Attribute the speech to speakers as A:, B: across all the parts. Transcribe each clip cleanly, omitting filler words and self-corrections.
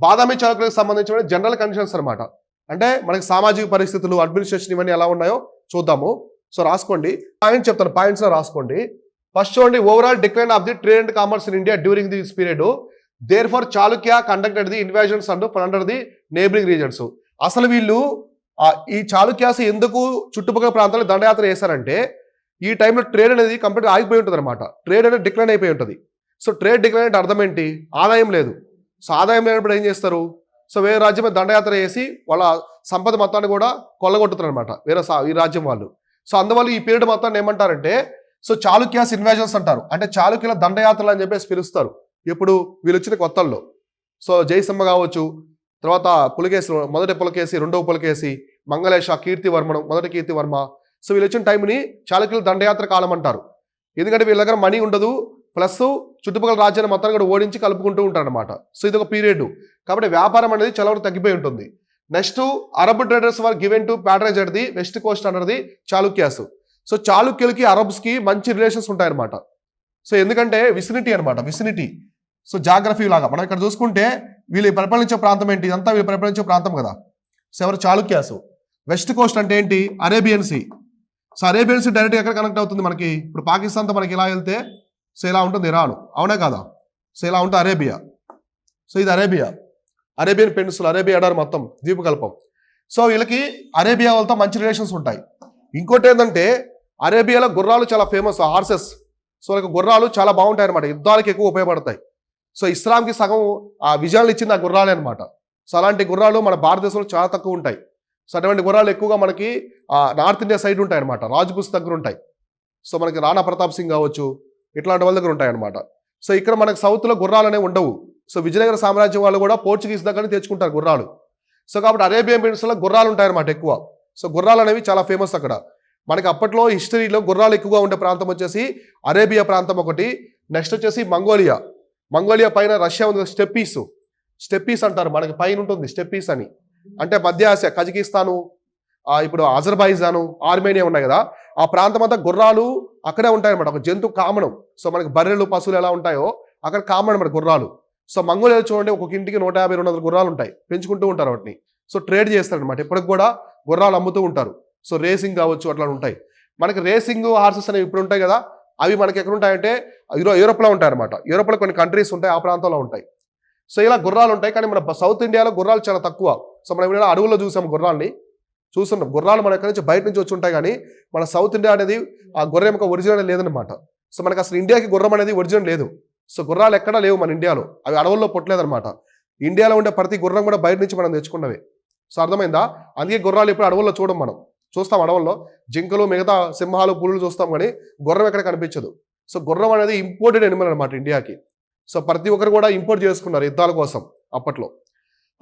A: బాదామి చాళుక్యులకు సంబంధించిన general conditions అనమాట. అంటే మనకి సామాజిక పరిస్థితులు, అడ్మినిస్ట్రేషన్ ఇవన్నీ ఎలా ఉన్నాయో చూద్దాము. సో రాసుకోండి, పాయింట్స్ చెప్తాను, పాయింట్స్ లో రాసుకోండి. ఫస్ట్ చూడండి, overall decline of the trade and commerce in India during this period, therefore Chalukya conducted the invasions under the neighbouring regions. అసలు వీళ్ళు ఈ చాళుక్యాస్ ఎందుకు చుట్టుపక్కల ప్రాంతాల్లో దండయాత్ర చేశారంటే, ఈ టైంలో ట్రేడ్ అనేది కంప్లీట్ ఆగిపోయి ఉంటుంది అనమాట. ట్రేడ్ అనేది డిక్లైన్ అయిపోయి ఉంటుంది. సో ట్రేడ్ డిక్లైన్ అంటే అర్థం ఏంటి? ఆదాయం లేదు. సో ఆదాయం లేనప్పుడు ఏం చేస్తారు? సో వేరే రాజ్యం మీద దండయాత్ర చేసి వాళ్ళ సంపద మొత్తాన్ని కూడా కొల్లగొట్టుతారు అనమాట ఈ రాజ్యం వాళ్ళు. సో అందువల్ల ఈ పీరియడ్ మొత్తాన్ని ఏమంటారంటే, సో చాళుక్యాస్ ఇన్వాజన్స్ అంటారు. అంటే చాళుక్యుల దండయాత్రలు అని చెప్పేసి పిలుస్తారు. ఇప్పుడు వీళ్ళు వచ్చిన కొత్తల్లో. సో జయసింహ కావచ్చు, తర్వాత పులకేశి, మొదటి పులకేశి, రెండవ పులకేశి, మంగళేశ, కీర్తివర్మను, మొదటి కీర్తివర్మ. సో వీళ్ళు వచ్చిన టైంని చాళుక్యుల దండయాత్ర కాలం అంటారు. ఎందుకంటే వీళ్ళ దగ్గర మనీ ఉండదు, ప్లస్ చుట్టుపక్కల రాజ్యాన్ని మొత్తాన్ని కూడా ఓడించి కలుపుకుంటూ ఉంటారు అనమాట. సో ఇది ఒక పీరియడ్. కాబట్టి వ్యాపారం అనేది చాలా వరకు తగ్గిపోయి ఉంటుంది. Next, Arab traders were given to patronage at the west coast అన్నది చాళుక్యాస్. సో చాళుక్యులకి అరబ్స్కి మంచి రిలేషన్స్ ఉంటాయన్నమాట. సో ఎందుకంటే విసినిటీ అనమాట, విసినిటీ. సో జాగ్రఫీ లాగా మనం ఇక్కడ చూసుకుంటే వీళ్ళు పరిపాలించే ప్రాంతం ఏంటి? ఇదంతా వీళ్ళు పరిపాలించే ప్రాంతం కదా. సో ఎవరు? చాళుక్యాస్. వెస్ట్ కోస్ట్ అంటే ఏంటి? Arabian sea. So Arabian sea డైరెక్ట్గా ఎక్కడ కనెక్ట్ అవుతుంది మనకి? ఇప్పుడు పాకిస్తాన్తో మనకి ఇలా వెళ్తే సో ఇలా ఉంటుంది ఇరాన్, అవునా కదా? సో ఇలా ఉంటుంది అరేబియా. సో ఇది అరేబియా, అరేబియన్ పెనిన్సులా, అరేబియా ఎడారి మొత్తం ద్వీపకల్పం. సో వీళ్ళకి అరేబియా వాళ్ళతో మంచి రిలేషన్స్ ఉంటాయి. ఇంకోటి ఏంటంటే అరేబియాలో గుర్రాలు చాలా ఫేమస్, హార్సెస్. సో వాళ్ళకి గుర్రాలు చాలా బాగుంటాయి అనమాట, యుద్ధాలకు ఎక్కువ ఉపయోగపడతాయి. సో ఇస్లాంకి సగం ఆ విజయాలు ఇచ్చింది ఆ గుర్రాలే అనమాట. సో అలాంటి గుర్రాలు మన భారతదేశంలో చాలా తక్కువ ఉంటాయి. సో అటువంటి గుర్రాలు ఎక్కువగా మనకి నార్త్ ఇండియా సైడ్ ఉంటాయి అనమాట, రాజ్పుస్ దగ్గర ఉంటాయి. సో మనకి రాణా ప్రతాప్ సింగ్ కావచ్చు, ఇట్లాంటి వాళ్ళ దగ్గర ఉంటాయి అనమాట. సో ఇక్కడ మనకి సౌత్లో గుర్రాలు అనేవి ఉండవు. సో విజయనగర సామ్రాజ్యం వాళ్ళు కూడా పోర్చుగీస్ దగ్గర తెచ్చుకుంటారు గుర్రాలు. సో కాబట్టి అరేబియన్ పెనిన్సులా గుర్రాలు ఉంటాయి అనమాట ఎక్కువ. సో గుర్రాలు అనేవి చాలా ఫేమస్ అక్కడ. మనకి అప్పట్లో హిస్టరీలో గుర్రాలు ఎక్కువగా ఉండే ప్రాంతం వచ్చేసి అరేబియా ప్రాంతం ఒకటి. నెక్స్ట్ వచ్చేసి మంగోలియా. మంగోలియా పైన రష్యా ఉంది, స్టెప్పీస్. స్టెప్పీస్ అంటారు, మనకి పైన ఉంటుంది స్టెప్పీస్ అని. అంటే మధ్య ఆసియా, కజకిస్తాను, ఇప్పుడు అజర్బైజాను, ఆర్మేనియా ఉన్నాయి కదా, ఆ ప్రాంతం అంతా గుర్రాలు అక్కడే ఉంటాయన్నమాట. ఒక జంతు కామనం. సో మనకి బర్రెలు, పశువులు ఎలా ఉంటాయో అక్కడ కామన్ అనమాట గుర్రాలు. సో మంగోలియా చూడండి, ఒక్కొక్క ఇంటికి 150-200 గుర్రాలు ఉంటాయి, పెంచుకుంటూ ఉంటారు వాటిని. సో ట్రేడ్ చేస్తారనమాట, ఇప్పటికి కూడా గుర్రాలు అమ్ముతూ ఉంటారు. సో రేసింగ్ కావచ్చు అట్లా ఉంటాయి. మనకి రేసింగ్ హార్సెస్ అనేవి ఇప్పుడు ఉంటాయి కదా, అవి మనకి ఎక్కడ ఉంటాయంటే యూరోప్లో ఉంటాయి అనమాట. యూరోప్లో కొన్ని కంట్రీస్ ఉంటాయి, ఆ ప్రాంతంలో ఉంటాయి. సో ఇలా గుర్రాలు ఉంటాయి. కానీ మన సౌత్ ఇండియాలో గుర్రాలు చాలా తక్కువ. సో మనం ఇప్పుడు అడవుల్లో చూసాం గుర్రాల్ని, చూస్తున్నాం. గుర్రాలు మన ఎక్కడి నుంచి బయట నుంచి వచ్చి ఉంటాయి, కానీ మన సౌత్ ఇండియా అనేది ఆ గుర్రం యొక్క ఒరిజినల్ లేదనమాట. సో మనకి అసలు ఇండియాకి గుర్రం అనేది ఒరిజినల్ లేదు. సో గుర్రాలు ఎక్కడా లేవు మన ఇండియాలో, అవి అడవుల్లో పుట్టలేదనమాట. ఇండియాలో ఉండే ప్రతి గుర్రం కూడా బయట నుంచి మనం తెచ్చుకున్నవే. సో అర్థమైందా? అందుకే గుర్రాలు ఇప్పుడు అడవుల్లో చూడం, మనం చూస్తాం అడవుల్లో జింకలు, మిగతా సింహాలు, పులులు చూస్తాం, కానీ గుర్రం ఎక్కడ కనిపించదు. సో గుర్రం అనేది ఇంపోర్టెడ్ ఎనిమల్ అనమాట ఇండియాకి. సో ప్రతి ఒక్కరు కూడా ఇంపోర్ట్ చేసుకున్నారు యుద్ధాల కోసం అప్పట్లో.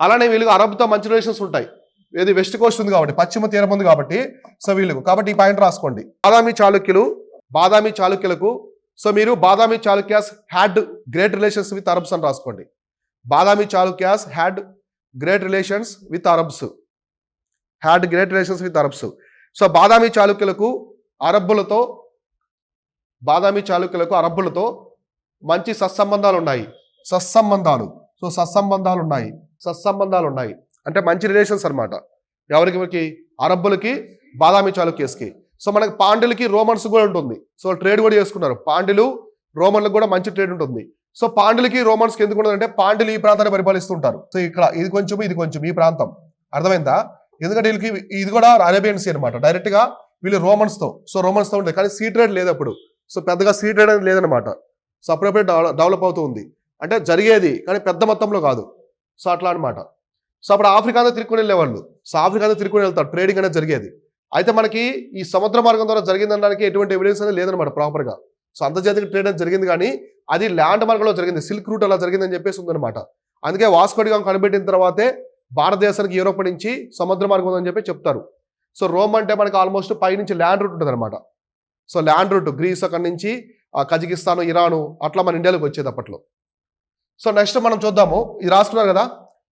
A: అలానే వీళ్ళకి అరబ్తో మంచి రిలేషన్స్ ఉంటాయి. ఏది? వెస్ట్ కోస్ట్ ఉంది కాబట్టి, పశ్చిమ తీరం ఉంది కాబట్టి. సో వీళ్ళకు కాబట్టి ఈ పాయింట్ రాసుకోండి. బాదామి చాళుక్యులకు సో మీరు Badami Chalukyas had great relations with Arabs అని రాసుకోండి. Badami Chalukyas had great relations with Arabs. Had great relations with Arabs. So Badami చాళుక్యులకు అరబ్బులతో మంచి సత్సంబంధాలు ఉన్నాయి. సత్సంబంధాలు ఉన్నాయి అంటే మంచి రిలేషన్స్ అనమాట. ఎవరికి? అరబ్బులకి, బాదామి చాళుక్యస్కి. సో మనకి పాండ్యులకి, రోమన్స్ కూడా ఉంటుంది. సో ట్రేడ్ కూడా చేసుకున్నారు. పాండ్యులు, రోమన్లకు కూడా మంచి ట్రేడ్ ఉంటుంది. సో పాండ్యులకి, రోమన్స్కి ఎందుకు ఉండదంటే పాండ్యులు ఈ ప్రాంతాన్ని పరిపాలిస్తుంటారు. సో ఇక్కడ ఇది కొంచెం ఈ ప్రాంతం, అర్థమైందా? ఎందుకంటే వీళ్ళకి ఇది కూడా అరేబియన్ సీ అనమాట. డైరెక్ట్ గా వీళ్ళు రోమన్స్తో ఉంటుంది, కానీ సీ ట్రేడ్ లేదు అప్పుడు. సో పెద్దగా సీ ట్రేడ్ అనేది లేదనమాట. సో అప్పుడప్పుడే డెవలప్ అవుతూ ఉంది. అంటే జరిగేది, కానీ పెద్ద మొత్తంలో కాదు. సో అట్లా అనమాట. సో అప్పుడు ఆఫ్రికాలో తిరుక్కుని వెళ్ళేవాళ్ళు. సో ఆఫ్రికాలో తిరుక్కుని వెళ్తారు, ట్రేడింగ్ అనేది జరిగేది. అయితే మనకి ఈ సముద్ర మార్గం ద్వారా జరిగిందనడానికి ఎటువంటి ఎవిడెన్స్ అనేది లేదనమాట ప్రాపర్గా. సో అంతర్జాతీయ ట్రేడ్ అనేది జరిగింది, కానీ అది ల్యాండ్ మార్గంలో జరిగింది, సిల్క్ రూట్ అలా జరిగిందని చెప్పేసి ఉందన్నమాట. అందుకే వాస్కో డి గామా కనిపెట్టిన తర్వాతే భారతదేశానికి యూరోప్ నుంచి సముద్ర మార్గం ఉందని చెప్పి చెప్తారు. సో రోమ్ అంటే మనకి ఆల్మోస్ట్ పై నుంచి ల్యాండ్ రూట్ ఉంటుంది అనమాట. సో ల్యాండ్ రూట్ గ్రీస్ అక్కడి నుంచి కజకిస్తాను, ఇరాను అట్లా మన ఇండియాలోకి వచ్చేది అప్పట్లో. సో నెక్స్ట్ మనం చూద్దాము, ఇది రాసుకున్నారు కదా.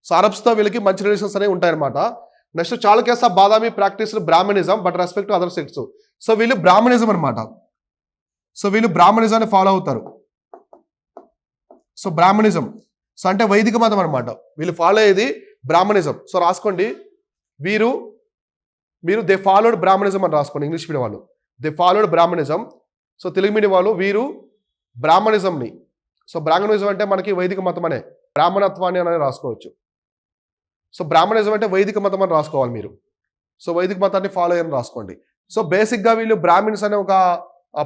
A: సో అరబ్స్తో వీళ్ళకి మంచి రిలేషన్స్ అనేవి ఉంటాయన్నమాట. Next Chalukyas of Badami practice Brahminism but respect to other sects. So వీళ్ళు బ్రాహ్మణిజం అనమాట. సో వీళ్ళు బ్రాహ్మణిజాన్ని ఫాలో అవుతారు. సో బ్రాహ్మణిజం సో అంటే వైదిక మతం అనమాట. వీళ్ళు ఫాలో అయ్యేది బ్రాహ్మణిజం. సో రాసుకోండి, మీరు దే ఫాలోడ్ బ్రాహ్మణిజం అని రాసుకోండి. ఇంగ్లీష్ మీడియం వాళ్ళు they followed Brahminism. So Telugu medium వాళ్ళు వీరు బ్రాహ్మణిజంని, సో బ్రాహ్మణిజం అంటే మనకి వైదిక మతం అనే బ్రాహ్మణత్వాన్ని అనేది రాసుకోవచ్చు. సో బ్రాహ్మణిజం అంటే వైదిక మతం అని రాసుకోవాలి మీరు. సో వైదిక మతాన్ని ఫాలో అయ్యని రాసుకోండి. సో బేసిక్గా వీళ్ళు బ్రాహ్మిన్స్ అనే ఒక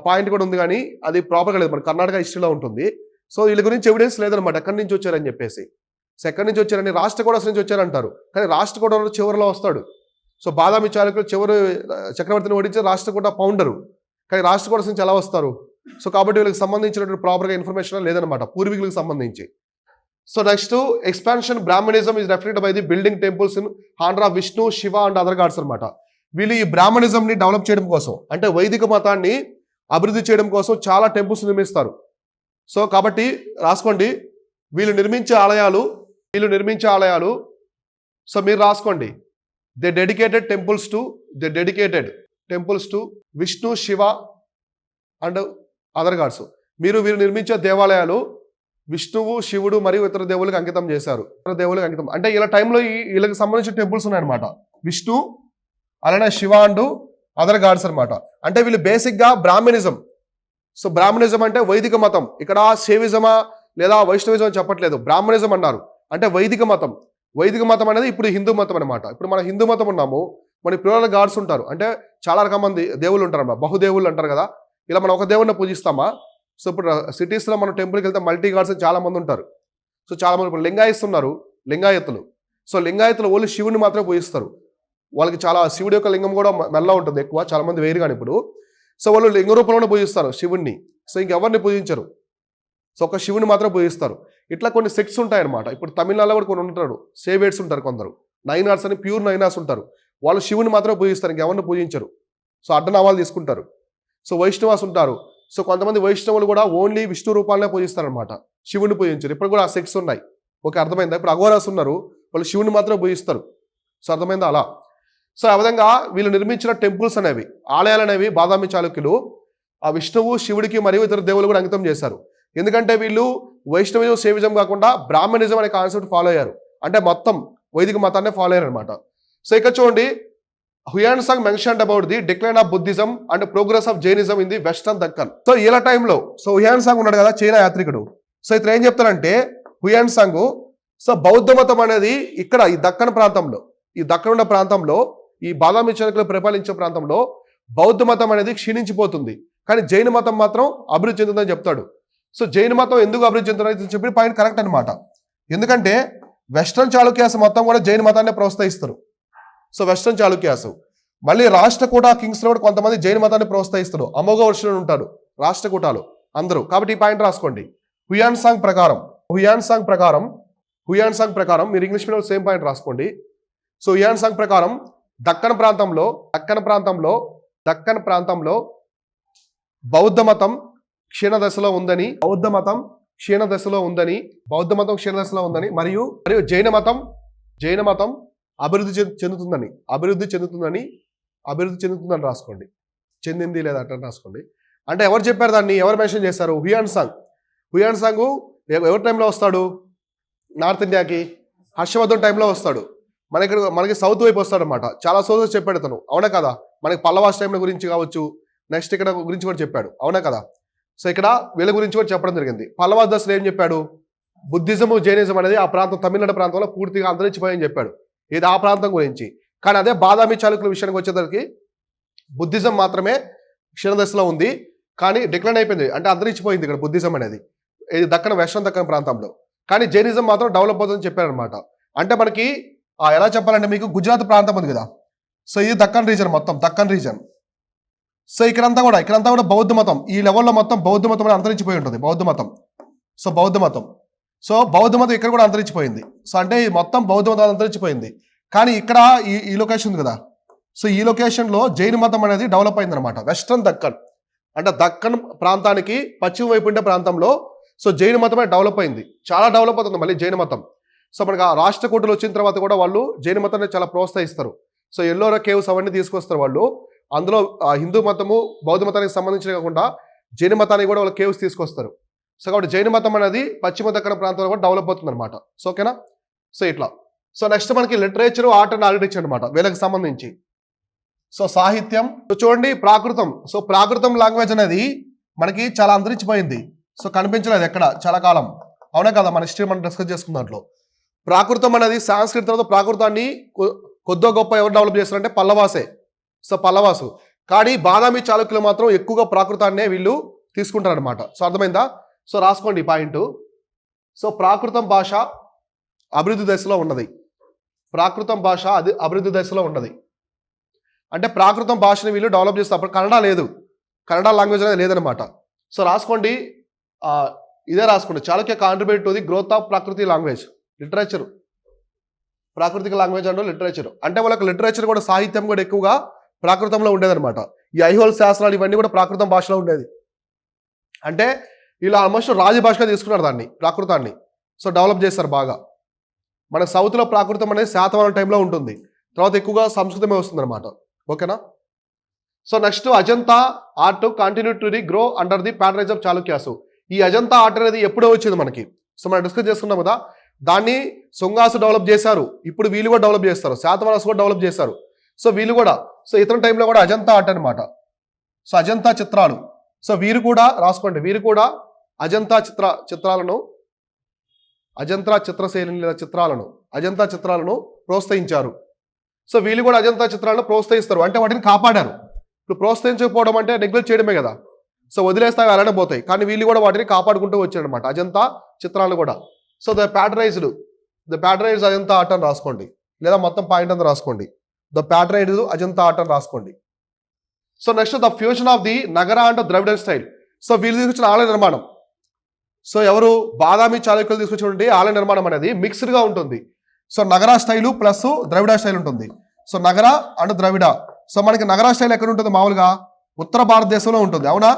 A: పాయింట్ కూడా ఉంది, కానీ అది ప్రాపర్గా లేదు, మన కర్ణాటక హిస్టరీలో ఉంటుంది. సో వీళ్ళ గురించి ఎవిడెన్స్ లేదనమాట, ఎక్కడి నుంచి వచ్చారని చెప్పేసి. సో ఎక్కడి నుంచి వచ్చారని రాష్ట్రకూట నుంచి వచ్చారంటారు, కానీ రాష్ట్రకూట చివరిలో వస్తాడు. సో బాదామి చాళుక్యులు చివరి చక్రవర్తిని ఓడించి రాష్ట్రకూట ఫౌండరు, కానీ రాష్ట్రకూట నుంచి ఎలా వస్తారు? సో కాబట్టి వీళ్ళకి సంబంధించినటువంటి ప్రాపర్గా ఇన్ఫర్మేషన్ లేదనమాట పూర్వీకులకు సంబంధించి. So next expansion Brahminism is referred by the building temples in honour of Vishnu, Shiva and other gods అనమాట. వీళ్ళు ఈ బ్రాహ్మణిజంని డెవలప్ చేయడం కోసం, అంటే వైదిక మతాన్ని అభివృద్ధి చేయడం కోసం చాలా టెంపుల్స్ నిర్మిస్తారు. సో కాబట్టి రాసుకోండి, వీళ్ళు నిర్మించే ఆలయాలు సో మీరు రాసుకోండి, they dedicated temples to Vishnu, Shiva and other God's. వీరు నిర్మించే దేవాలయాలు విష్ణువు, శివుడు మరియు ఇతర దేవుళ్ళకి అంకితం చేశారు. అంటే ఇలా టైంలో వీళ్ళకి సంబంధించిన టెంపుల్స్ ఉన్నాయన్నమాట, విష్ణు అలానే శివ అండ్ అదర్ గాడ్స్ అనమాట. అంటే వీళ్ళు బేసిక్గా బ్రాహ్మణిజం. సో బ్రాహ్మణిజం అంటే వైదిక మతం, ఇక్కడ శైవిజమా లేదా వైష్ణవిజం అని చెప్పట్లేదు, బ్రాహ్మణిజం అన్నారు. అంటే వైదిక మతం అనేది ఇప్పుడు హిందూ మతం అనమాట. ఇప్పుడు మన హిందూ మతం ఉన్నాము, మన ప్యూరల్ గాడ్స్ ఉంటారు, అంటే చాలా రకాల మంది దేవుళ్ళు ఉంటారు అన్నమాట, బహుదేవుళ్ళు అంటారు కదా. ఇలా మనం ఒక దేవుడిని పూజిస్తామా? సో ఇప్పుడు సిటీస్లో మనం టెంపుల్కి వెళ్తే మల్టీ గాడ్స్ చాలా మంది ఉంటారు. సో చాలా మంది ఇప్పుడు లింగాయత్తులు. సో లింగాయత్తులు ఓన్లీ శివుని మాత్రమే పూజిస్తారు. వాళ్ళకి చాలా శివుడి యొక్క లింగం కూడా మెల్ల ఉంటుంది ఎక్కువ, చాలా మంది వేరు కానీ ఇప్పుడు. సో వాళ్ళు లింగ రూపంలోనే పూజిస్తారు శివుణ్ణి, సో ఇంకెవరిని పూజించరు. సో ఒక శివుని మాత్రం పూజిస్తారు. ఇట్లా కొన్ని సెక్ట్స్ ఉంటాయన్నమాట. ఇప్పుడు తమిళనాడులో కూడా కొన్ని ఉంటారు, సేవేట్స్ ఉంటారు, కొందరు నైనార్స్ అని ప్యూర్ నైనార్స్ ఉంటారు. వాళ్ళు శివుని మాత్రం పూజిస్తారు, ఇంకెవరిని పూజించరు. సో అడ్డనామాలు తీసుకుంటారు. సో వైష్ణవాస్ ఉంటారు. సో కొంతమంది వైష్ణవులు కూడా ఓన్లీ విష్ణు రూపాలనే పూజిస్తారనమాట, శివుని పూజించరు. ఇప్పుడు కూడా ఆ సెక్ట్స్ ఉన్నాయి. ఓకే, అర్థమైందా? ఇప్పుడు అఘోరాస్ ఉన్నారు, వాళ్ళు శివుని మాత్రం పూజిస్తారు. సో అర్థమైందా అలా? సో ఆ విధంగా వీళ్ళు నిర్మించిన టెంపుల్స్ అనేవి, ఆలయాలు అనేవి బాదామి చాళుక్యులు ఆ విష్ణువు, శివుడికి మరియు ఇతర దేవుళ్ళు కూడా అంకితం చేశారు. ఎందుకంటే వీళ్ళు వైష్ణవిజం, శైవిజం కాకుండా బ్రాహ్మణిజం అనే కాన్సెప్ట్ ఫాలో అయ్యారు, అంటే మొత్తం వైదిక మతాన్ని ఫాలో అయ్యారు అనమాట. సో ఇక్కడ చూడండి, Hiuen Tsang mentioned about the decline of Buddhism and progress of Jainism in the western Deccan. So ఇలా టైంలో సో హ్యూయాన్సాంగ్ ఉన్నాడు కదా, చైనా యాత్రికుడు. సో ఇతను ఏం చెప్తారంటే హ్యూయాన్సాంగ్, సో బౌద్ధ మతం అనేది ఇక్కడ ఈ దక్కన్ ఉన్న ప్రాంతంలో ఈ బాదామి చాళుక్యులు పరిపాలించే ప్రాంతంలో బౌద్ధ మతం అనేది క్షీణించిపోతుంది, కానీ జైన మతం మాత్రం అభివృద్ధి చెందుతుందని చెప్తాడు. సో జైన మతం ఎందుకు అభివృద్ధి చెందుతుందని చెప్పి పాయింట్ కరెక్ట్ అనమాట. ఎందుకంటే వెస్ట్రన్ చాళుక్యాస్ మొత్తం కూడా జైన మతాన్ని ప్రోత్సహిస్తారు. సో వెస్ట్రన్ చాళుక్యాస్ మళ్ళీ రాష్ట్రకూట కింగ్స్ లో కూడా కొంతమంది జైన మతాన్ని ప్రోత్సహిస్తారు. అమోఘ వర్షులు ఉంటారు రాష్ట్రకూటాలు అందరూ. కాబట్టి ఈ పాయింట్ రాసుకోండి. హ్యూయాన్సాంగ్ ప్రకారం మీరు ఇంగ్లీష్ మీడియం సేమ్ పాయింట్ రాసుకోండి. సో హ్యూయాన్సాంగ్ ప్రకారం దక్కన్ ప్రాంతంలో బౌద్ధ మతం క్షీణ దశలో ఉందని మరియు జైన మతం అభివృద్ధి చెందుతుందని రాసుకోండి. చెందింది లేదా అట్లా రాసుకోండి. అంటే ఎవరు చెప్పారు దాన్ని, ఎవరు మెన్షన్ చేశారు? హ్యూయాన్సాంగ్ ఎవరి టైంలో వస్తాడు నార్త్ ఇండియాకి? హర్షవర్ధన్ టైంలో వస్తాడు. మనకి సౌత్ వైపు వస్తాడు అనమాట. చాలా సోర్సెస్ చెప్పాడు తను, అవునా కదా? మనకి పల్లవాస్ టైంల గురించి కావచ్చు, నెక్స్ట్ ఇక్కడ గురించి కూడా చెప్పాడు, అవునా కదా? సో ఇక్కడ వీళ్ళ గురించి కూడా చెప్పడం జరిగింది. పల్లవాస్ దశలో ఏం చెప్పాడు? బుద్ధిజము, జైనిజం అనేది ఆ ప్రాంతం తమిళనాడు ప్రాంతంలో పూర్తిగా అంతరించిపోయని చెప్పాడు. ఇది ఆ ప్రాంతం గురించి. కానీ అదే బాదామి చాళుక్యుల విషయానికి వచ్చేసరికి బుద్ధిజం మాత్రమే క్షీణదశలో ఉంది, కానీ డిక్లైన్ అయిపోయింది, అంటే అంతరించిపోయింది ఇక్కడ బుద్ధిజం అనేది, ఇది వెస్ట్రన్ దక్కన్ ప్రాంతంలో. కానీ జైనిజం మాత్రం డెవలప్ అవుతుందని చెప్పారనమాట. అంటే మనకి ఎలా చెప్పాలంటే, మీకు గుజరాత్ ప్రాంతం ఉంది కదా, సో ఇది దక్కన్ రీజన్. సో ఇక్కడంతా కూడా బౌద్ధ మతం, ఈ లెవెల్లో మొత్తం బౌద్ధ మతం అనేది అంతరించిపోయి ఉంటుంది. బౌద్ధ మతం ఇక్కడ కూడా అంతరించిపోయింది. సో అంటే మొత్తం బౌద్ధ మతం అంతరించిపోయింది. కానీ ఇక్కడ ఈ లొకేషన్ ఉంది కదా, సో ఈ లొకేషన్లో జైన మతం అనేది డెవలప్ అయింది అనమాట. వెస్ట్రన్ దక్కన్ అంటే దక్కన్ ప్రాంతానికి పశ్చిమ వైపు ఉండే ప్రాంతంలో సో జైన మతమే డెవలప్ అయింది, చాలా డెవలప్ అవుతుంది మళ్ళీ జైన మతం. సో మనకి ఆ రాష్ట్రకూటులు వచ్చిన తర్వాత కూడా వాళ్ళు జైన మతాన్ని చాలా ప్రోత్సహిస్తారు. సో ఎల్లోరా కేవ్స్ అవన్నీ తీసుకొస్తారు వాళ్ళు. అందులో హిందూ మతము, బౌద్ధ మతానికి సంబంధించిన కాకుండా జైన మతానికి కూడా వాళ్ళు కేవ్స్ తీసుకొస్తారు. సో కాబట్టి జైన మతం అనేది పశ్చిమ దక్కన ప్రాంతంలో కూడా డెవలప్ అవుతుంది అనమాట. సో ఓకేనా. సో ఇట్లా. సో నెక్స్ట్ మనకి లిటరేచర్, ఆర్ట్ అండ్ ఆర్కిటెక్చర్ అనమాట వీళ్ళకి సంబంధించి. సో సాహిత్యం. సో చూడండి ప్రాకృతం. సో ప్రాకృతం లాంగ్వేజ్ అనేది మనకి చాలా అంతరించిపోయింది. సో కనిపించలేదు ఎక్కడ చాలా కాలం. అవునా కదా, మన హిస్టరీ మనం డిస్కస్ చేసుకున్న దాంట్లో ప్రాకృతం అనేది సాంస్క్రిట్ తర్వాత ప్రాకృతాన్ని కొద్దో గొప్ప ఎవరు డెవలప్ చేస్తారంటే పల్లవాసే. సో పల్లవాసు. కానీ బాదామి చాళుక్యులు మాత్రం ఎక్కువగా ప్రాకృతాన్నే వీళ్ళు తీసుకుంటారనమాట. సో అర్థమైందా. సో రాసుకోండి ఈ పాయింట్. సో ప్రాకృతం భాష అభివృద్ధి దశలో ఉన్నది. ప్రాకృతం భాష అది అభివృద్ధి దశలో ఉన్నది. అంటే ప్రాకృతం భాషని వీళ్ళు డెవలప్ చేస్తారు. అప్పుడు కన్నడ లేదు, కన్నడ లాంగ్వేజ్ అనేది లేదనమాట. సో రాసుకోండి, ఇదే రాసుకోండి. Chalukya contribute to the growth of Prakrit language literature. Prakrit language and literature అంటే వాళ్ళకి లిటరేచర్ కూడా సాహిత్యం కూడా ఎక్కువగా ప్రాకృతంలో ఉండేదన్నమాట. ఈ ఐహోల్ శాస్త్రాలు ఇవన్నీ కూడా ప్రాకృతం భాషలో ఉండేది. అంటే వీళ్ళు ఆల్మోస్ట్ రాజభాషగా తీసుకున్నారు దాన్ని, ప్రాకృతాన్ని. సో డెవలప్ చేస్తారు బాగా. మన సౌత్లో ప్రాకృతం అనేది శాతవాహనం టైంలో ఉంటుంది, తర్వాత ఎక్కువగా సంస్కృతమే వస్తుంది అనమాట. ఓకేనా. So next Ajanta art continue to the grow under the patronage of Chalukyas. ఈ అజంతా ఆర్ట్ అనేది ఎప్పుడో వచ్చింది మనకి. సో మనం డిస్కస్ చేసుకున్నాం కదా, దాన్ని సొంగాసు డెవలప్ చేశారు, ఇప్పుడు వీళ్ళు కూడా డెవలప్ చేస్తారు, శాతవాహనస్ కూడా డెవలప్ చేశారు. సో వీళ్ళు కూడా సో ఇతర టైంలో కూడా అజంతా ఆర్ట్ అనమాట. సో అజంతా చిత్రాలు. సో వీరు కూడా రాసుకోండి, వీరు కూడా అజంతా చిత్రాలను అజంతా చిత్రశైలిని లేదా అజంతా చిత్రాలను ప్రోత్సహించారు. సో వీళ్ళు కూడా అజంతా చిత్రాలను ప్రోత్సహిస్తారు, అంటే వాటిని కాపాడారు. ఇప్పుడు ప్రోత్సహించకపోవడం అంటే నెగ్లెక్ట్ చేయడమే కదా. సో వదిలేస్తే అలానే పోతాయి, కానీ వీళ్ళు కూడా వాటిని కాపాడుకుంటూ వచ్చారనమాట అజంతా చిత్రాలను కూడా. సో ద ప్యాటరైజ్డ్ అజంతా ఆర్ట్ అని రాసుకోండి, లేదా మొత్తం పాయింట్ అంతా రాసుకోండి. ద ప్యాటరైజ్డ్ అజంతా ఆర్ట్ అని రాసుకోండి. So next the fusion of the నగర అండ్ ద్రవిడన్ స్టైల్. సో వీళ్ళు తీసుకొచ్చిన ఆలయ నిర్మాణం. సో ఎవరు బాదామి చాళుక్యులు తీసుకొచ్చినటువంటి ఆలయ నిర్మాణం అనేది మిక్స్డ్గా ఉంటుంది. సో నగర స్టైలు ప్లస్ ద్రవిడ స్టైల్ ఉంటుంది. సో నగర అండ్ ద్రవిడ. సో మనకి నగర స్టైల్ ఎక్కడ ఉంటుంది, మామూలుగా ఉత్తర భారతదేశంలో ఉంటుంది, అవునా.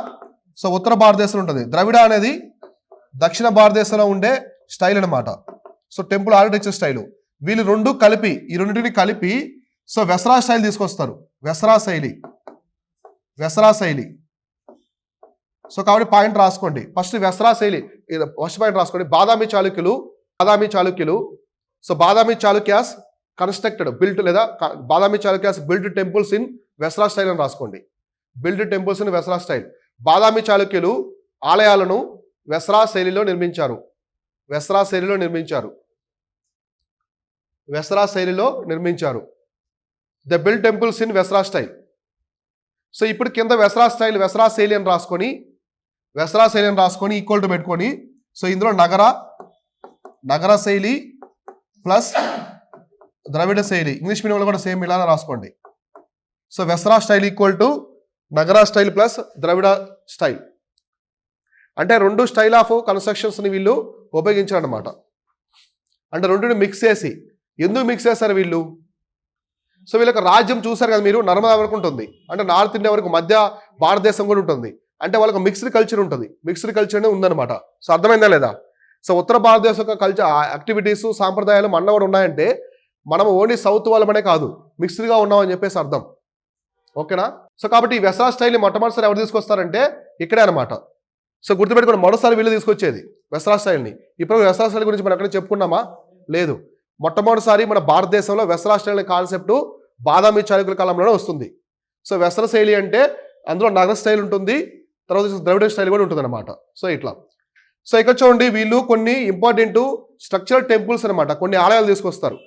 A: సో ఉత్తర భారతదేశంలో ఉంటుంది. ద్రవిడ అనేది దక్షిణ భారతదేశంలో ఉండే స్టైల్ అనమాట. So temple architecture style. వీళ్ళు ఈ రెండింటిని కలిపి సో వెసరా స్టైల్ తీసుకొస్తారు. వెసరా శైలి. సో కాబట్టి పాయింట్ రాసుకోండి. ఫస్ట్ వెసరా శైలి, ఫస్ట్ పాయింట్ రాసుకోండి. బాదామి చాళుక్యులు. సో బాదామి చాళుక్యాస్ బిల్ట్ లేదా Badami Chalukyas build temples in Vesara style అని రాసుకోండి. Build temples in Vesara style. Badami చాళుక్యులు ఆలయాలను వెసరా శైలిలో నిర్మించారు. వెసరా శైలిలో నిర్మించారు. The build temples in Vesara style. So ఇప్పుడు కింద వెసరా శైలి అని రాసుకొని ఈక్వల్ టు పెట్టుకొని, సో ఇందులో నగర శైలి ప్లస్ ద్రవిడ శైలి, ఇంగ్లీష్ మీడియంలో కూడా సేమ్ ఇలా రాసుకోండి. So Vesara style equal to Nagara style plus Dravida style. అంటే రెండు స్టైల్ ఆఫ్ కన్స్ట్రక్షన్స్ని వీళ్ళు ఉపయోగించారనమాట. అంటే రెండుని మిక్స్ చేసి, ఎందుకు మిక్స్ చేశారు వీళ్ళు? సో వీళ్ళకి రాజ్యం చూసారు కదా మీరు, నర్మదా వరకు ఉంటుంది, అంటే నార్త్ ఇండియా వరకు, మధ్య భారతదేశం కూడా ఉంటుంది. అంటే వాళ్ళకి మిక్స్డ్ కల్చర్ ఉంటుంది. మిక్స్డ్ కల్చర్ అనేది ఉందన్నమాట. సో అర్థమైందా లేదా? సో ఉత్తర భారతదేశం యొక్క కల్చర్ యాక్టివిటీస్ సాంప్రదాయాలు మన కూడా ఉన్నాయంటే మనం ఓన్లీ సౌత్ వాళ్ళమనే కాదు, మిక్స్డ్గా ఉన్నామని చెప్పేసి అర్థం. ఓకేనా. సో కాబట్టి ఈ వెసరా స్టైల్ని మొట్టమొదటిసారి ఎవరు తీసుకొస్తారంటే ఇక్కడే అనమాట. సో గుర్తుపెట్టుకోండి, మొదటిసారి వీళ్ళు తీసుకొచ్చేది వెసరా స్టైల్ని. ఇప్పుడు వెసరా స్టైల్ గురించి మనం ఎక్కడ చెప్పుకున్నామా? లేదు. మొట్టమొదటిసారి మన భారతదేశంలో వెసరా స్టైల్ కాన్సెప్ట్ బాదామి చాళుక్యుల కాలంలోనే వస్తుంది. సో వెసర శైలి అంటే అందులో నగర స్టైల్ ఉంటుంది, తర్వాత ద్రవిడ స్టైల్ కూడా ఉంటుంది అనమాట. సో ఇట్లా. సో ఇక్కడ చూడండి, వీళ్ళు కొన్ని ఇంపార్టెంట్ స్ట్రక్చరల్ టెంపుల్స్ అనమాట, కొన్ని ఆలయాలు తీసుకొస్తారు.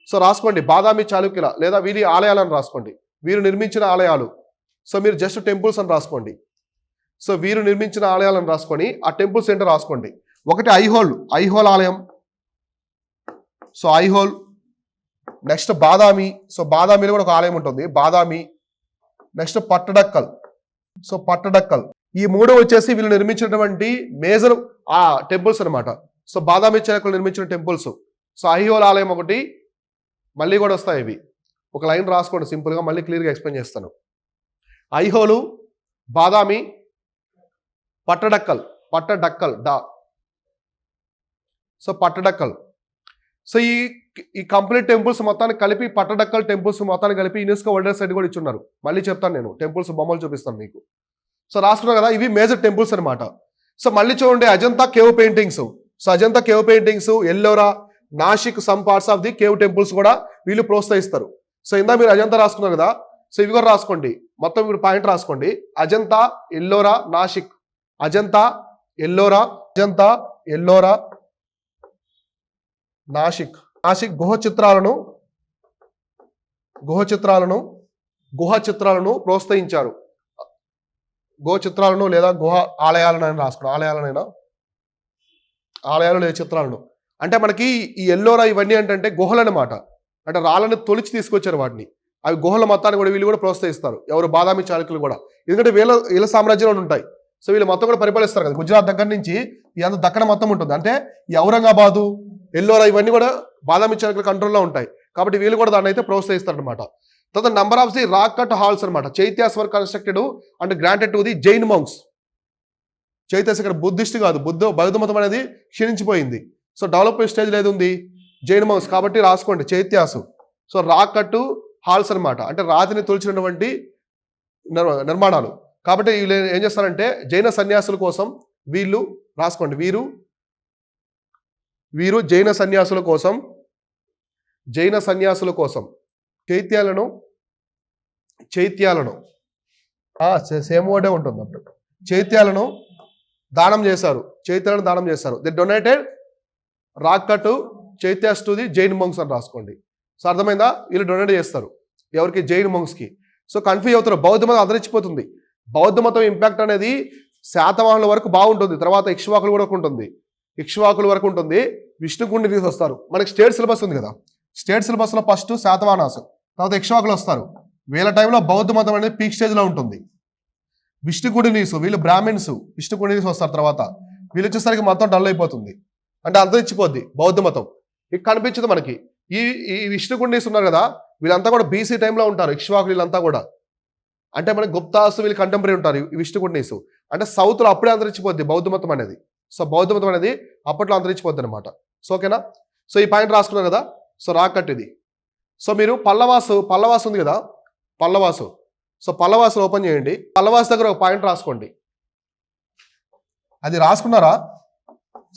A: సో రాసుకోండి, బాదామి చాళుక్యుల లేదా వీరి ఆలయాలను రాసుకోండి, వీరు నిర్మించిన ఆలయాలు. సో మీరు జస్ట్ టెంపుల్స్ అని రాసుకోండి. సో వీరు నిర్మించిన ఆలయాలను రాసుకొని ఆ టెంపుల్స్ ఏంటో రాసుకోండి. ఒకటి ఐహోల్ ఆలయం. So Aihole. Next Badami. So బాదామిలో కూడా ఒక ఆలయం ఉంటుంది, బాదామి. నెక్స్ట్ పట్టడక్కల్. సో పట్టడక్కల్. ఈ మూడు వచ్చేసి వీళ్ళు నిర్మించినటువంటి మేజర్ టెంపుల్స్ అనమాట. సో బాదామి చాళుక్యులు నిర్మించిన టెంపుల్స్. సో ఐహోల్ ఆలయం ఒకటి, మళ్ళీ కూడా వస్తాయి ఇవి. ఒక లైన్ రాసుకోండి సింపుల్గా, మళ్ళీ క్లియర్గా ఎక్స్ప్లెయిన్ చేస్తాను. ఐహోలు, బాదామి, పట్టడక్కల్ సో పట్టడక్కల్. సో ఈ కంప్లీట్ టెంపుల్స్ మొత్తాన్ని కలిపి, పట్టడక్కల్ టెంపుల్స్ మొత్తాన్ని కలిపి యునెస్కో వరల్డ్ సైట్ కూడా ఇచ్చున్నారు. మళ్ళీ చెప్తాను నేను, టెంపుల్స్ బొమ్మలు చూపిస్తాను మీకు. సో రాసుకున్నాం కదా, ఇవి మేజర్ టెంపుల్స్ అనమాట. సో మళ్ళీ చూడండి Ajanta cave paintings. So Ajanta cave paintings, Ellora, Nasik, some parts of the cave temples కూడా వీళ్ళు ప్రోత్సహిస్తారు. సో ఇందా మీరు అజంతా రాసుకున్నారు కదా, సో ఇవి కూడా రాసుకోండి, మొత్తం ఇప్పుడు పాయింట్ రాసుకోండి. అజంతా, ఎల్లోరా, నాసిక్. అజంతా, ఎల్లోరా, అజంతా, ఎల్లోరా, నాసిక్. నాసిక్ గుహ చిత్రాలను ప్రోత్సహించారు. గుహ చిత్రాలను లేదా గుహ ఆలయాలను రాసుకున్నాం. ఆలయాలు లేదా చిత్రాలను అంటే మనకి ఈ ఎల్లోరా ఇవన్నీ ఏంటంటే గుహలు అనమాట. అంటే రాళ్ళని తొలిచి తీసుకొచ్చారు వాటిని. అవి గుహల మొత్తాన్ని కూడా వీళ్ళు కూడా ప్రోత్సహిస్తారు. ఎవరు? బాదామి చాళుక్యులు కూడా. ఎందుకంటే వీళ్ళ సామ్రాజ్యంలో ఉంటాయి. సో వీళ్ళు మొత్తం కూడా పరిపాలిస్తారు కదా. గుజరాత్ దగ్గర నుంచి ఈ అంత దక్కన మొత్తం ఉంటుంది. అంటే ఈ ఔరంగాబాదు, ఎల్లోరా ఇవన్నీ కూడా బాదామి చాళుక్యుల కంట్రోల్లో ఉంటాయి. కాబట్టి వీళ్ళు కూడా దాన్ని అయితే ప్రోత్సహిస్తారు అనమాట. తర్వాత number of the rock cut halls అనమాట. Chaityas were constructed and granted to the Jain monks. Chaityas ఇక్కడ బుద్ధిస్ట్ కాదు, బౌద్ధ మతం అనేది క్షీణించిపోయింది. సో డెవలప్మెంట్ స్టేజ్ లేదు ఉంది జైన్ మంక్స్, కాబట్టి రాసుకోండి చైత్యాసు. సో రాక్ కట్టు హాల్స్ అనమాట, అంటే రాతిని తొలిచినటువంటి నిర్మాణాలు. కాబట్టి వీళ్ళు ఏం చేస్తారంటే జైన సన్యాసుల కోసం వీళ్ళు రాసుకోండి, వీరు జైన సన్యాసుల కోసం చైత్యాలను సేమ్ వర్డే ఉంటుంది అప్పుడు. చైత్యాలను దానం చేశారు. The donated rock cut chaityas to the Jain monks అని రాసుకోండి. సో అర్థమైందా? వీళ్ళు డొనేట్ చేస్తారు ఎవరికి? జైన్ మంక్స్కి. సో కన్ఫ్యూజ్ అవుతారు. బౌద్ధ మతం అంతరించిపోతుంది. బౌద్ధ మతం ఇంపాక్ట్ అనేది శాతవాహనుల వరకు బాగుంటుంది, తర్వాత ఇక్ష్వాకుల వరకు ఉంటుంది. విష్ణుకుండిని తీసుకొస్తారు. మనకి స్టేట్ సిలబస్ ఉంది కదా, స్టేట్ సిలబస్లో ఫస్ట్ శాతవాహనాసు, తర్వాత ఇక్ష్వాకులు వస్తారు. వీళ్ళ టైంలో బౌద్ధ మతం అనేది పీక్ స్టేజ్లో ఉంటుంది. విష్ణుకుండినీసు వీళ్ళు బ్రాహ్మిన్స్, విష్ణుకుండినీసు వస్తారు. తర్వాత వీళ్ళు వచ్చేసరికి మొత్తం డల్ అయిపోతుంది, అంటే అంతరించిపోద్ది బౌద్ధ మతం. ఇక కనిపించదు మనకి. ఈ విష్ణుకుండినీసు ఉన్నారు కదా, వీళ్ళంతా కూడా బీసీ టైంలో ఉంటారు. ఇక్ష్వాకులు వీళ్ళంతా కూడా అంటే మనకి గుప్తాసు వీళ్ళు కంటెంపరీ ఉంటారు. ఈ విష్ణుకుండినీసు అంటే సౌత్లో అప్పుడే అంతరించిపోద్ది బౌద్ధ మతం అనేది. సో బౌద్ధ మతం అనేది అప్పట్లో అంతరించిపోద్ది అనమాట. సో ఓకేనా? సో ఈ పాయింట్ రాసుకున్నారు కదా. సో రాకట్ ఇది. సో మీరు పల్లవాసు ఉంది కదా, పల్లవాసు. సో పల్లవాసులు ఓపెన్ చేయండి. పల్లవాసు దగ్గర ఒక పాయింట్ రాసుకోండి. అది రాసుకున్నారా?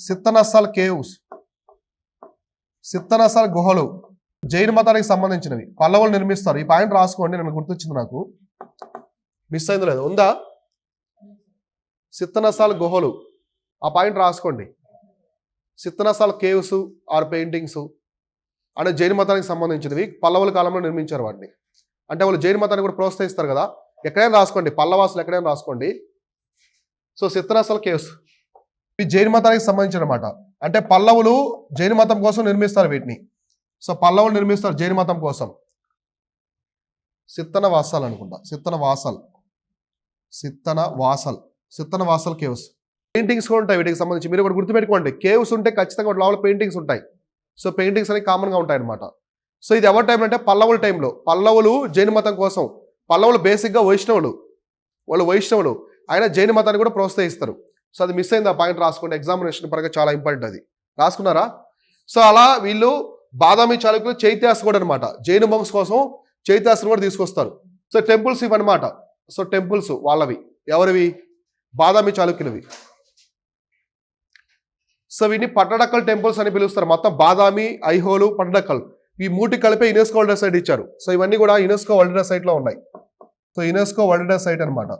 A: సిత్తనస్సల్ కేవ్స్, సిత్తనస్సల్ గుహలు జైన మతానికి సంబంధించినవి పల్లవులు నిర్మిస్తారు. ఈ పాయింట్ రాసుకోండి, నన్ను గుర్తొచ్చింది, నాకు మిస్ అయింది లేదు ఉందా? సిత్తనస్సల్ గుహలు, ఆ పాయింట్ రాసుకోండి. సిత్తనస్సల్ కేవ్స్ ఆర్ పెయింటింగ్స్ అంటే జైన మతానికి సంబంధించినవి, పల్లవుల కాలంలో నిర్మించారు వాటిని. అంటే వాళ్ళు జైన మతాన్ని కూడా ప్రోత్సహిస్తారు కదా. ఎక్కడైనా రాసుకోండి, పల్లవాసులు ఎక్కడైనా రాసుకోండి. సో సిత్తనస్సల్ కేవ్స్ ఇవి జైన మతానికి సంబంధించిన అనమాట. అంటే పల్లవులు జైన మతం కోసం నిర్మిస్తారు వీటిని. సో పల్లవులు నిర్మిస్తారు జైన మతం కోసం. సిత్తనవాసల్ అనుకుంటా, సిత్తనవాసల్ కేవ్స్. పెయింటింగ్స్ కూడా ఉంటాయి వీటికి సంబంధించి, మీరు కూడా గుర్తుపెట్టుకోండి. కేవ్స్ ఉంటే ఖచ్చితంగా లోపల పెయింటింగ్స్ ఉంటాయి. సో పెయింటింగ్స్ అనేవి కామన్గా ఉంటాయి అనమాట. సో ఇది ఎవరి టైం అంటే పల్లవుల టైంలో. పల్లవులు జైన మతం కోసం, పల్లవులు బేసిక్గా వైష్ణవులు, ఆయన జైన మతాన్ని కూడా ప్రోత్సహిస్తారు. సో అది మిస్ అయింది, ఆ పాయింట్ రాసుకోండి. ఎగ్జామినేషన్ పరంగా చాలా ఇంపార్టెంట్ అది. రాసుకున్నారా? సో అలా వీళ్ళు బాదామి చాళుక్యులు చైత్యాస్ కూడా అనమాట. జైన మంక్స్ కోసం చైత్యాస్ను కూడా తీసుకొస్తారు. సో టెంపుల్స్ ఇవన్నమాట. సో టెంపుల్స్ వాళ్ళవి, ఎవరివి? బాదామి చాళుక్యులవి. సో వీటిని పట్టడక్కల్ టెంపుల్స్ అని పిలుస్తారు. మొత్తం బాదామి, ఐహోలు, పట్టడక్కల్ ఈ మూటి కలిపి యునెస్కో వరల్డ్ హెరిటేజ్ సైట్ ఇచ్చారు. సో ఇవన్నీ కూడా యునెస్కో వరల్డ్ హెరిటేజ్ సైట్లో ఉన్నాయి. So UNESCO world heritage site అనమాట.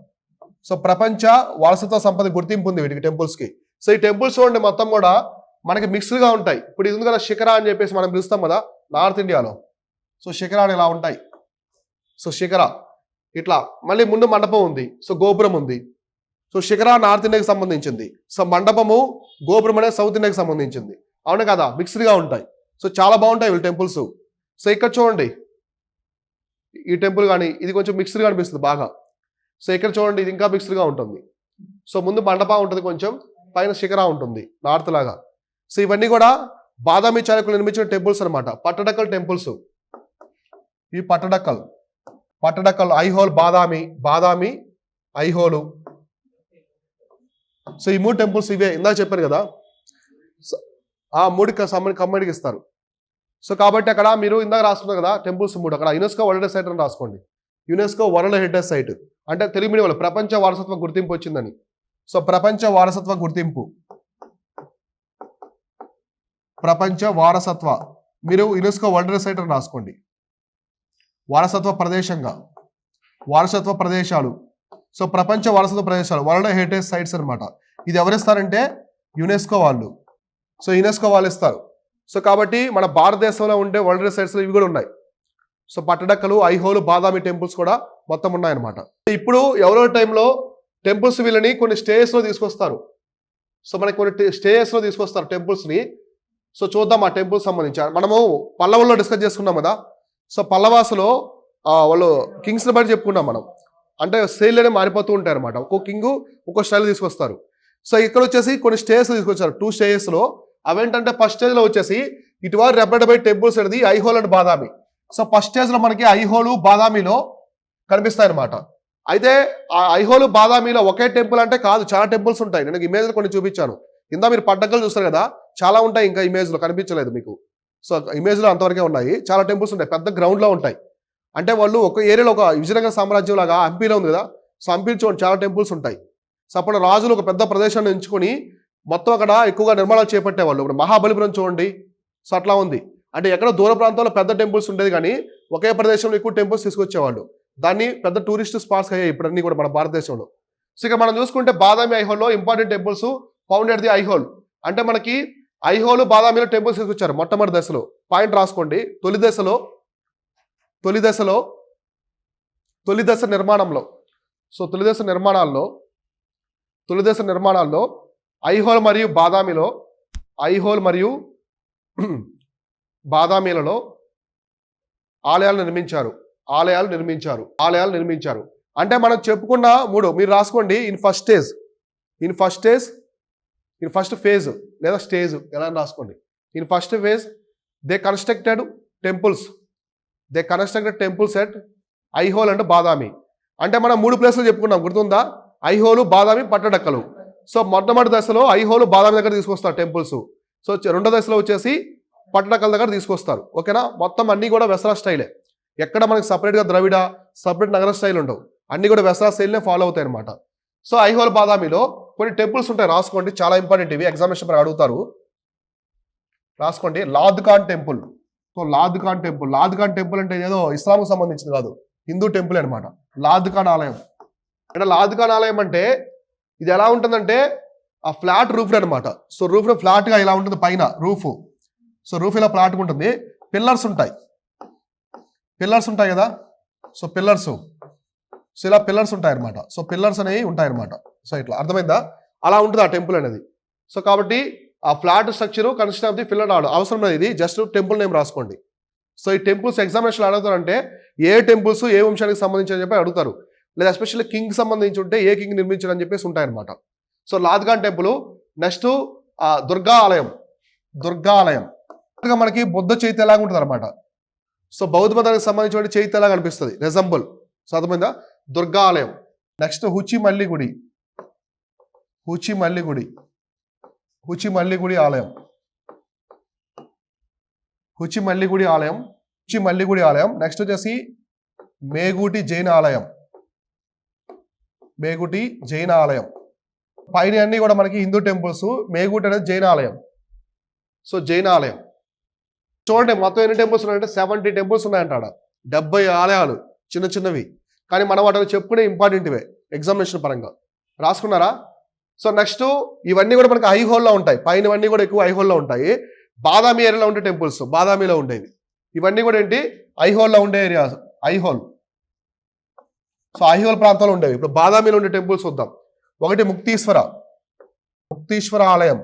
A: సో ప్రపంచ వారసత్వ సంపద గుర్తింపు ఉంది వీటికి, టెంపుల్స్కి. సో ఈ టెంపుల్స్ చూడండి మొత్తం కూడా మనకి మిక్స్డ్గా ఉంటాయి. ఇప్పుడు ఇది ఉంది కదా శిఖరా అని చెప్పేసి మనం పిలుస్తాం కదా నార్త్ ఇండియాలో. సో శిఖరాలు ఇలా ఉంటాయి. సో శిఖర ఇట్లా, మళ్ళీ ముందు మండపం ఉంది, సో గోపురం ఉంది. సో శిఖర నార్త్ ఇండియాకి సంబంధించింది. సో మండపము, గోపురం అనేది సౌత్ ఇండియాకి సంబంధించింది. అవును కదా, మిక్స్డ్గా ఉంటాయి. సో చాలా బాగుంటాయి వీళ్ళు టెంపుల్స్. సో ఇక్కడ చూడండి ఈ టెంపుల్ కానీ ఇది కొంచెం మిక్స్డ్గా అనిపిస్తుంది బాగా. సో ఇక్కడ చూడండి ఇది ఇంకా మిక్స్డ్గా ఉంటుంది. సో ముందు మండపం ఉంటుంది కొంచెం, పైన శిఖర ఉంటుంది నార్త్ లాగా. సో ఇవన్నీ కూడా బాదామి చాళుక్యులు నిర్మించిన టెంపుల్స్ అనమాట. పట్టడక్కల్ టెంపుల్స్. ఈ పట్టడక్కల్ ఐహోల్, బాదామి ఐహోలు. సో ఈ 3 టెంపుల్స్ ఇవే ఇందాక చెప్పారు కదా. ఆ 3 కమ్మడికి ఇస్తారు. సో కాబట్టి అక్కడ మీరు ఇందాక రాసుకున్నారు కదా టెంపుల్స్ 3, అక్కడ యునెస్కో వరల్డ్ హెరిటేజ్ సైట్ అని రాసుకోండి. యునెస్కో వరల్డ్ హెరిటేజ్ సైట్ అంటే తెలుగు మీడియం ప్రపంచ వారసత్వ గుర్తింపు వచ్చిందని. సో ప్రపంచ వారసత్వ గుర్తింపు, ప్రపంచ వారసత్వ, మీరు యునెస్కో వరల్డ్ హెరిటేజ్ సైట్ అని రాసుకోండి. వారసత్వ ప్రదేశంగా, వారసత్వ ప్రదేశాలు. సో ప్రపంచ వారసత్వ ప్రదేశాలు, వరల్డ్ హెరిటేజ్ సైట్స్ అనమాట. ఇది ఎవరిస్తారంటే యునెస్కో వాళ్ళు. సో యునెస్కో వాళ్ళు ఇస్తారు. సో కాబట్టి మన భారతదేశంలో ఉండే వరల్డ్ హెరిటేజ్ సైట్స్ ఇవి కూడా ఉన్నాయి. సో పట్టడక్కలు, ఐహోలు, బాదామి టెంపుల్స్ కూడా మొత్తం ఉన్నాయన్నమాట. ఇప్పుడు ఎవరో టైంలో టెంపుల్స్ వీళ్ళని కొన్ని స్టేజెస్లో తీసుకొస్తారు. సో మనకి కొన్ని స్టేజెస్లో తీసుకొస్తారు టెంపుల్స్ని. సో చూద్దాం ఆ టెంపుల్స్ సంబంధించి. మనము పల్లవుల్లో డిస్కస్ చేసుకున్నాం కదా. సో పల్లవాసులో వాళ్ళు కింగ్స్ని బట్టి చెప్పుకున్నాం మనం. అంటే స్టైల్లోనే మారిపోతూ ఉంటారు అనమాట. ఒక్కో కింగ్ ఒక్కో స్టైల్ తీసుకొస్తారు. సో ఇక్కడ వచ్చేసి కొన్ని స్టేజెస్ తీసుకొచ్చారు, 2 స్టేజెస్లో. అవేంటంటే ఫస్ట్ స్టేజ్లో వచ్చేసి ఇట్ వార్ రెప్రెజెంటెడ్ బై టెంపుల్స్ అనేది Aihole and Badami. So first స్టేజ్లో మనకి ఐహోలు బాదామిలో కనిపిస్తాయి అనమాట. అయితే ఆ ఐహోలు బాదామిలో ఒకే టెంపుల్ అంటే కాదు, చాలా టెంపుల్స్ ఉంటాయి. నేను ఇమేజ్లో కొన్ని చూపించాను. ఇందా మీరు పట్టకలు చూస్తారు కదా, చాలా ఉంటాయి. ఇంకా ఇమేజ్లో కనిపించలేదు మీకు. సో ఇమేజ్లో అంతవరకే ఉన్నాయి. చాలా టెంపుల్స్ ఉంటాయి, పెద్ద గ్రౌండ్లో ఉంటాయి. అంటే వాళ్ళు ఒక ఏరియాలో, ఒక విజయనగర సామ్రాజ్యం లాగా హంపీలో ఉంది కదా, సో హంపీలో చూడండి చాలా టెంపుల్స్ ఉంటాయి. సో అప్పుడు రాజులు ఒక పెద్ద ప్రదేశాన్ని ఎంచుకొని మొత్తం అక్కడ ఎక్కువగా నిర్మాణాలు చేపట్టేవాళ్ళు. ఇప్పుడు మహాబలిపురం చూడండి, సో అట్లా ఉంది. అంటే ఎక్కడో దూర ప్రాంతాల్లో పెద్ద టెంపుల్స్ ఉండేది, కానీ ఒకే ప్రదేశంలో ఎక్కువ టెంపుల్స్ తీసుకొచ్చేవాళ్ళు. దాన్ని పెద్ద టూరిస్ట్ స్పాట్స్ అయ్యాయి ఇప్పుడు అన్ని కూడా మన భారతదేశంలో. సో ఇక మనం చూసుకుంటే బాదామి ఐహోల్లో important temples founded the Aihole. అంటే మనకి ఐహోలు బాదామిలో టెంపుల్స్ తీసుకొచ్చారు మొట్టమొదటి దశలో. పాయింట్ రాసుకోండి. తొలి దశ నిర్మాణంలో, సో తొలి దశ నిర్మాణాల్లో ఐహోల్ మరియు బాదామిలలో ఆలయాలు నిర్మించారు. అంటే మనం చెప్పుకున్న 3 మీరు రాసుకోండి. ఇన్ ఫస్ట్ ఫేజ్ లేదా స్టేజ్ ఎలా రాసుకోండి. In first phase they constructed temples at Aihole and Badami. అంటే మనం 3 ప్లేసులు చెప్పుకున్నాం, గుర్తుందా? ఐహోలు, బాదామి, పట్టడక్కలు. సో మొట్టమొదటి దశలో ఐహోలు, బాదామి దగ్గర తీసుకొస్తారు టెంపుల్స్. సో రెండో దశలో వచ్చేసి పట్టడక్కల దగ్గర తీసుకొస్తారు. ఓకేనా? మొత్తం అన్ని కూడా వెసరా స్టైలే. ఎక్కడ మనకి సపరేట్గా ద్రవిడ, సపరేట్ నగర స్టైల్ ఉండవు. అన్ని కూడా వెసరా స్టైల్నే ఫాలో అవుతాయి అనమాట. సో ఐహోల్, బాదామిలో కొన్ని టెంపుల్స్ ఉంటాయి, రాసుకోండి. చాలా ఇంపార్టెంట్ ఇవి, ఎగ్జామినేషన్ అడుగుతారు. రాసుకోండి. Lad Khan temple. So Lad Khan temple అంటే ఏదో ఇస్లాంకు సంబంధించింది కాదు, హిందూ టెంపుల్ అనమాట. లాద్ ఖాన్ ఆలయం అంటే, లాద్ ఖాన్ ఆలయం అంటే ఇది ఎలా ఉంటుందంటే ఆ ఫ్లాట్ రూఫ్ అనమాట. సో రూఫ్ ఫ్లాట్గా ఇలా ఉంటుంది పైన రూఫ్. సో రూఫ్ ఇలా ఫ్లాట్గా ఉంటుంది. పిల్లర్స్ ఉంటాయి కదా. సో ఇలా పిల్లర్స్ ఉంటాయి అనమాట. సో పిల్లర్స్ అనేవి ఉంటాయి అనమాట. సో ఇట్లా అర్థమైందా? అలా ఉంటుంది ఆ టెంపుల్ అనేది. సో కాబట్టి ఆ flat structure construction of the pillar అవసరం లేదు. ఇది జస్ట్ టెంపుల్ నేమ్ రాసుకోండి. సో ఈ టెంపుల్స్ ఎగ్జామినేషన్ అడుగుతారంటే ఏ టెంపుల్స్ ఏ వంశానికి సంబంధించి అని చెప్పి అడుగుతారు. లేదా ఎస్పెషల్లీ కింగ్ సంబంధించి ఉంటే ఏ కింగ్ నిర్మించారు అని చెప్పేసి ఉంటాయన్నమాట. So Lad Khan temple. Next Durga ఆలయం. మనకి బుద్ధ చైత్య లాగా ఉంటుంది అనమాట. సో బౌద్ధ మతానికి సంబంధించిన చైత్య లాగా అనిపిస్తుంది, రెజంబుల్. సో అర్థమైందా? దుర్గా ఆలయం. నెక్స్ట్ హుచి మల్లి గుడి ఆలయం. నెక్స్ట్ వచ్చేసి మేగుటి జైన ఆలయం. పైన అన్ని కూడా మనకి హిందూ టెంపుల్స్. మేగుటి అనేది జైన ఆలయం. సో జైన ఆలయం చూడండి, మొత్తం ఎన్ని టెంపుల్స్ ఉన్నాయంటే 70 టెంపుల్స్ ఉన్నాయంటాడ. 70 ఆలయాలు చిన్నవి. కానీ మనం వాటిని చెప్పుకునే ఇంపార్టెంట్వే ఎగ్జామినేషన్ పరంగా. రాసుకున్నారా? సో నెక్స్ట్ ఇవన్నీ కూడా మనకి ఐహోల్లో ఉంటాయి. పైనవన్నీ కూడా ఎక్కువ ఐహోల్లో ఉంటాయి. బాదామి ఏరియాలో ఉండే టెంపుల్స్, బాదామిలో ఉండేవి. ఇవన్నీ కూడా ఏంటి? ఐహోల్లో ఉండే ఏరియాస్. సో ఐహోల్ ప్రాంతంలో ఉండేవి. ఇప్పుడు బాదామిలో ఉండే టెంపుల్స్ చూద్దాం. ఒకటి ముక్తీశ్వర ఆలయం.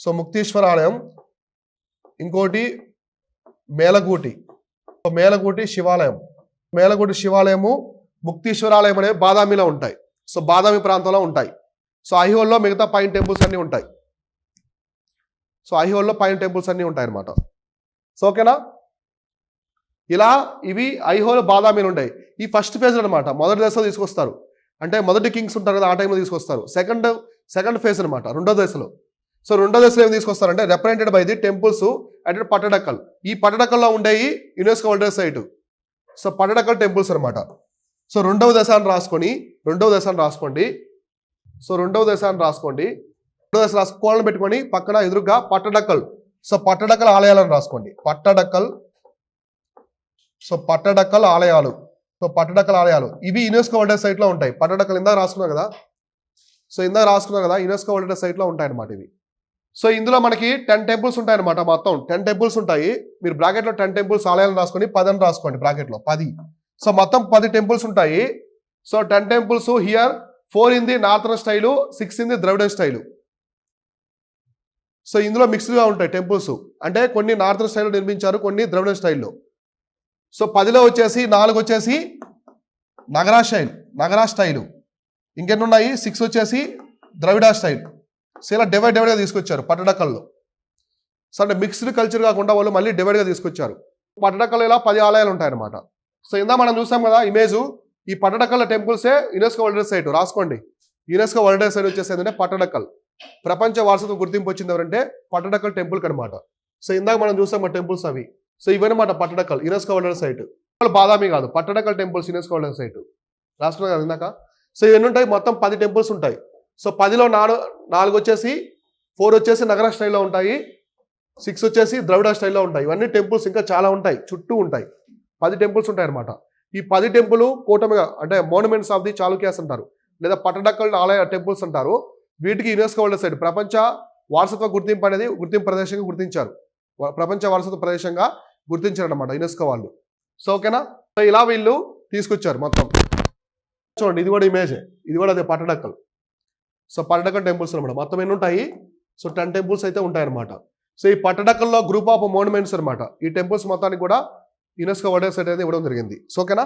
A: సో ముక్తీశ్వర ఆలయం. ఇంకోటి మేలగూటి శివాలయము, ముక్తీశ్వర ఆలయం అనేవి బాదామిలో ఉంటాయి. సో బాదామి ప్రాంతంలో ఉంటాయి. సో ఐహోల్లో మిగతా పైన టెంపుల్స్ అన్నీ ఉంటాయి. అనమాట. సో ఓకేనా? ఇలా ఇవి ఐహోల్, బాదామిలో ఉంటాయి. ఈ ఫస్ట్ ఫేజ్ అనమాట. మొదటి దశలో తీసుకొస్తారు. అంటే మొదటి కింగ్స్ ఉంటారు కదా, ఆ టైంలో తీసుకొస్తారు. సెకండ్ ఫేజ్ అనమాట, రెండో దశలో. సో రెండో దశలో ఏమి తీసుకొస్తారంటే represented by the temples at Pattadakal. ఈ పట్టడక్కల్లో ఉండేవి UNESCO world heritage site. So Pattadakal temples అనమాట. సో రెండవ దశ అని రాసుకోండి. సో రెండవ దశ అని రాసుకోండి. రెండవ దశ రాసుకోవాలని పెట్టుకొని పక్కన ఎదురుగా పట్టడక్కల్. సో పట్టడక్కల్ ఆలయాలను రాసుకోండి. పట్టడక్కల్. సో పట్టడక్కల్ ఆలయాలు. సో పట్టడక్కల్ ఆలయాలు ఇవి యునెస్కో వరల్డ్ సైట్ లో ఉంటాయి. పట్టడక్కల్ ఇందాక రాసుకున్నాం కదా. సో ఇందాక రాసుకున్నాం కదా, యునెస్కో వరల్డ్ సైట్ లో ఉంటాయి అన్నమాట ఇవి. సో ఇందులో మనకి 10 టెంపుల్స్ ఉంటాయి అనమాట. మొత్తం 10 టెంపుల్స్ ఉంటాయి. మీరు బ్రాకెట్ లో 10 టెంపుల్స్ ఆలయాలను రాసుకొని 10 అని రాసుకోండి బ్రాకెట్ లో 10. సో మొత్తం 10 టెంపుల్స్ ఉంటాయి. So 10 temples here 4 in the northern style, 6 in the ద్రవిడన్ style. So ఇందులో మిక్స్డ్గా ఉంటాయి టెంపుల్స్. అంటే కొన్ని నార్థన్ స్టైల్లో నిర్మించారు, కొన్ని ద్రవిడన్ స్టైల్లో. సో 10లో వచ్చేసి 4 వచ్చేసి నగరా స్టైలు. ఇంకెన్ని ఉన్నాయి? 6 వచ్చేసి ద్రవిడ స్టైల్. సో ఇలా డివైడ్గా తీసుకొచ్చారు పట్టడక్కల్లో. సో అంటే మిక్స్డ్ కల్చర్ కాకుండా వాళ్ళు మళ్ళీ డివైడ్గా తీసుకొచ్చారు. పట్టడక్కల్లో ఇలా 10 ఆలయాలు ఉంటాయన్నమాట. సో ఇందా మనం చూసాం కదా ఇమేజ్. ఈ పట్టడక్కల్ టెంపుల్సే యునెస్కో వరల్డ్ సైట్. రాసుకోండి. యునెస్కో వరల్డ్ సైట్ వచ్చేసి ఏంటంటే పట్టడక్కల్. ప్రపంచ వారసత్వ గుర్తింపు వచ్చింది ఎవరంటే పట్టడక్కల్ టెంపుల్ అనమాట. సో ఇందాక మనం చూసాం ఆ టెంపుల్స్ అవి. సో ఇవన్నమాట పట్టడక్కల్ యునెస్కో వరల్డ్ సైట్. బాదామి కాదు, పట్టడక్కల్ టెంపుల్స్ యునెస్కో వరల్డ్ సైట్. రాసుకున్నాం కదా ఇందాక. సో ఇవన్నీ ఉంటాయి, మొత్తం 10 టెంపుల్స్ ఉంటాయి. సో 10లో 4 వచ్చేసి 4 వచ్చేసి నగర స్టైల్లో ఉంటాయి, 6 వచ్చేసి ద్రవిడ స్టైల్లో ఉంటాయి. ఇవన్నీ టెంపుల్స్ ఇంకా చాలా ఉంటాయి, చుట్టూ ఉంటాయి. 10 టెంపుల్స్ ఉంటాయి అనమాట. ఈ 10 టెంపుల్ కూటమిగా అంటే మోనుమెంట్స్ ఆఫ్ ది చాళుక్యాస్ అంటారు, లేదా పట్టడక్కల్ ఆలయ టెంపుల్స్ అంటారు. వీటికి యునెస్కో వరల్డ్ సైట్ ప్రపంచ వారసత్వ గుర్తింపు అనేది ప్రదేశంగా గుర్తించారు. ప్రపంచ వారసత్వ ప్రదేశంగా గుర్తించారు అనమాట యునెస్కో వాళ్ళు. సో ఓకేనా. సో ఇలా వీళ్ళు తీసుకొచ్చారు మొత్తం. చూడండి ఇది కూడా ఇమేజే, ఇది కూడా అదే పట్టడక్కల్. సో పట్టడక్కల్ టెంపుల్స్ అనమాట. మొత్తం ఎన్ని ఉంటాయి? సో 10 టెంపుల్స్ అయితే ఉంటాయన్నమాట. సో ఈ పట్టడక్కల్లో గ్రూప్ ఆఫ్ మోనుమెంట్స్ అనమాట. ఈ టెంపుల్స్ మొత్తానికి కూడా యునెస్కో వరల్డ్ సైట్ అనేది ఇవ్వడం జరిగింది. సో ఓకేనా.